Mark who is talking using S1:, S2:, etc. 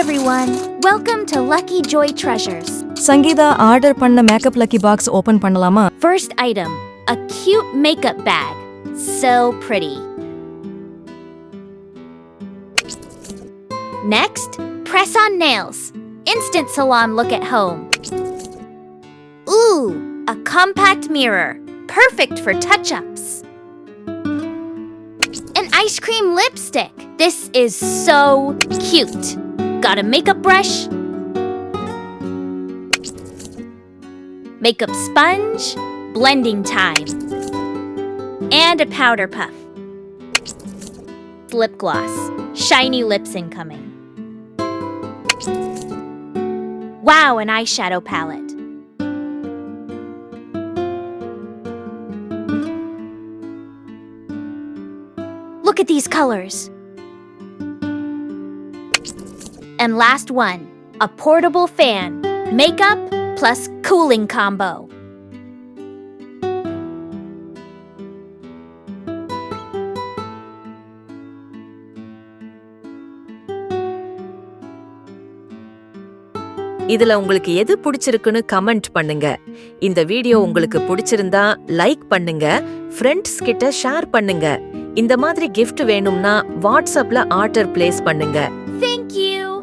S1: everyone! Welcome to Lucky Joy Treasures.
S2: Sangeetha order பண்ண makeup lucky box open பண்ணலாமா?
S1: First item, a cute makeup bag. So pretty. Next, press-on nails. Instant salon look at home. Ooh, a compact mirror. Perfect for touch-ups. An ice cream lipstick. This is so cute. Got a makeup brush, makeup sponge, blending time, and a powder puff. Lip gloss, shiny lips incoming. Wow, an eyeshadow palette. Look at these colors. And last one, a portable fan, makeup plus cooling combo.
S3: இதுல உங்களுக்கு எது பிடிச்சிருக்குன்னு comment பண்ணுங்க. இந்த video உங்களுக்கு பிடிச்சிருந்தா like பண்ணுங்க, friends கிட்ட ஷேர் பண்ணுங்க. இந்த மாதிரி gift வேணும்னா வாட்ஸ்அப்ல ஆர்டர் பிளேஸ் பண்ணுங்க.